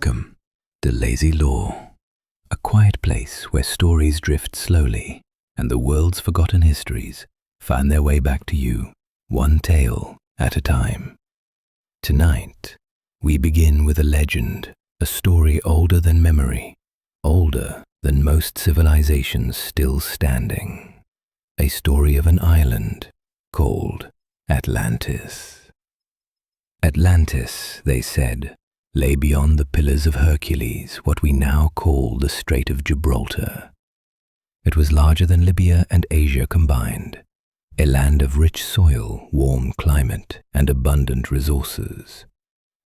Welcome to Lazy Lore, a quiet place where stories drift slowly and the world's forgotten histories find their way back to you, one tale at a time. Tonight, we begin with a legend, a story older than memory, older than most civilizations still standing. A story of an island called Atlantis. Atlantis, they said, lay beyond the Pillars of Hercules, what we now call the Strait of Gibraltar. It was larger than Libya and Asia combined, a land of rich soil, warm climate, and abundant resources.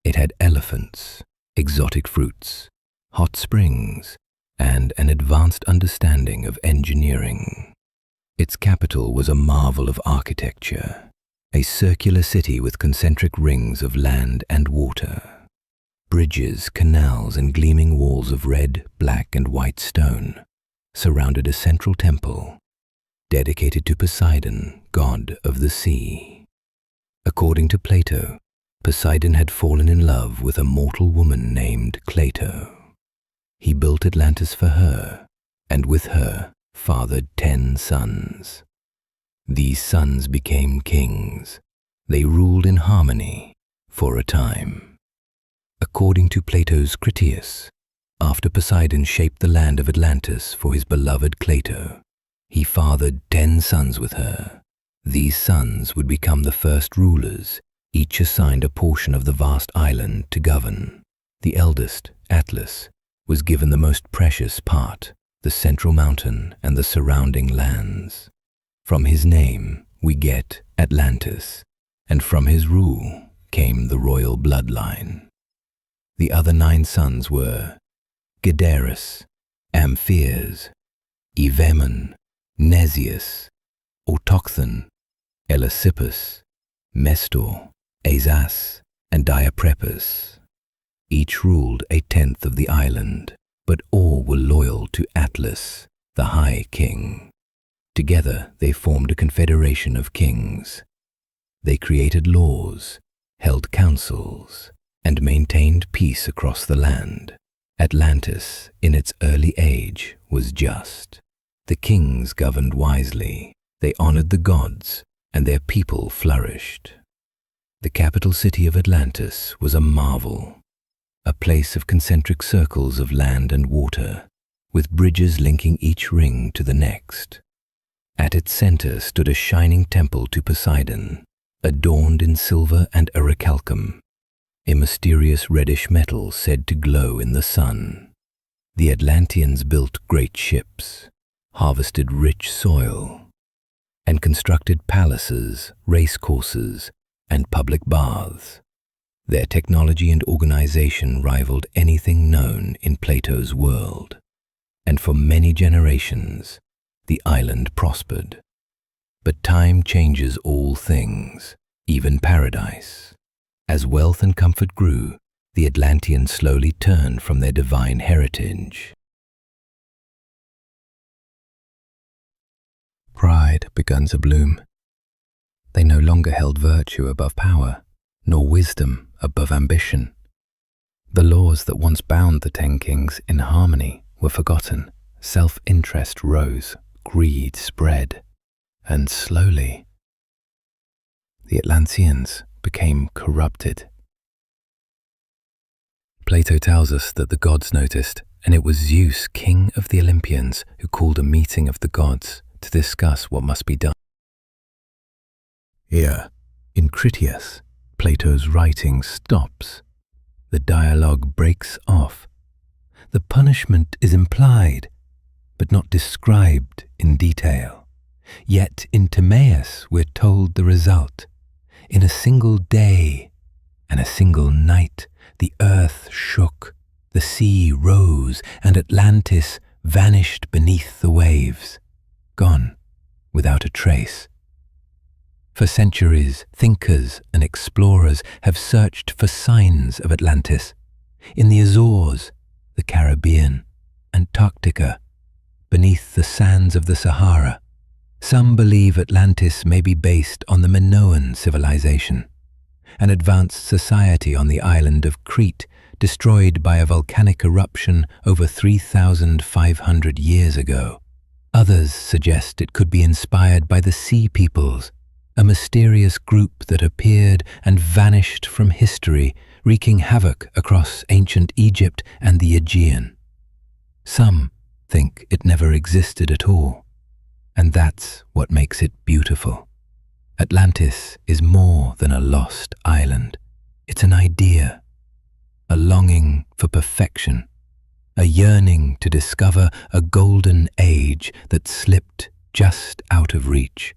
It had elephants, exotic fruits, hot springs, and an advanced understanding of engineering. Its capital was a marvel of architecture, a circular city with concentric rings of land and water. Bridges, canals, and gleaming walls of red, black, and white stone surrounded a central temple dedicated to Poseidon, god of the sea. According to Plato, Poseidon had fallen in love with a mortal woman named Cleito. He built Atlantis for her, and with her fathered 10 sons. These sons became kings. They ruled in harmony for a time. According to Plato's Critias, after Poseidon shaped the land of Atlantis for his beloved Cleito, he fathered 10 sons with her. These sons would become the first rulers, each assigned a portion of the vast island to govern. The eldest, Atlas, was given the most precious part, the central mountain and the surrounding lands. From his name we get Atlantis, and from his rule came the royal bloodline. The other 9 sons were Gydaris, Amphias, Evemon, Nezius, Autochthon, Elasippus, Mestor, Azas, and Diaprepus. Each ruled a 10th of the island, but all were loyal to Atlas, the High King. Together they formed a confederation of kings. They created laws, held councils, and maintained peace across the land. Atlantis, in its early age, was just. The kings governed wisely, they honored the gods, and their people flourished. The capital city of Atlantis was a marvel, a place of concentric circles of land and water, with bridges linking each ring to the next. At its center stood a shining temple to Poseidon, adorned in silver and orichalcum, a mysterious reddish metal said to glow in the sun. The Atlanteans built great ships, harvested rich soil, and constructed palaces, racecourses, and public baths. Their technology and organization rivaled anything known in Plato's world, and for many generations, the island prospered. But time changes all things, even paradise. As wealth and comfort grew, the Atlanteans slowly turned from their divine heritage. Pride began to bloom. They no longer held virtue above power, nor wisdom above ambition. The laws that once bound the 10 kings in harmony were forgotten. Self-interest rose, greed spread, and slowly, the Atlanteans became corrupted. Plato tells us that the gods noticed, and it was Zeus, king of the Olympians, who called a meeting of the gods to discuss what must be done. Here, in Critias, Plato's writing stops. The dialogue breaks off. The punishment is implied, but not described in detail. Yet in Timaeus we're told the result. In a single day and a single night, the earth shook, the sea rose, and Atlantis vanished beneath the waves, gone without a trace. For centuries, thinkers and explorers have searched for signs of Atlantis in the Azores, the Caribbean, Antarctica, beneath the sands of the Sahara. Some believe Atlantis may be based on the Minoan civilization, an advanced society on the island of Crete destroyed by a volcanic eruption over 3,500 years ago. Others suggest it could be inspired by the Sea Peoples, a mysterious group that appeared and vanished from history, wreaking havoc across ancient Egypt and the Aegean. Some think it never existed at all, and that's what makes it beautiful. Atlantis is more than a lost island. It's an idea, a longing for perfection, a yearning to discover a golden age that slipped just out of reach.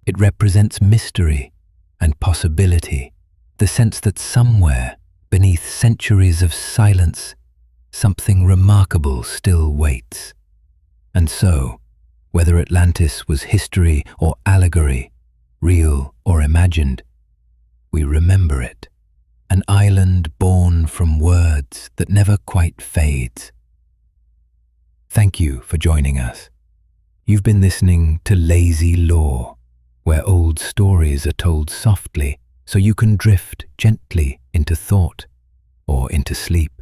It represents mystery and possibility, the sense that somewhere, beneath centuries of silence, something remarkable still waits. And so, whether Atlantis was history or allegory, real or imagined, we remember it. An island born from words that never quite fades. Thank you for joining us. You've been listening to Lazy Lore, where old stories are told softly so you can drift gently into thought or into sleep.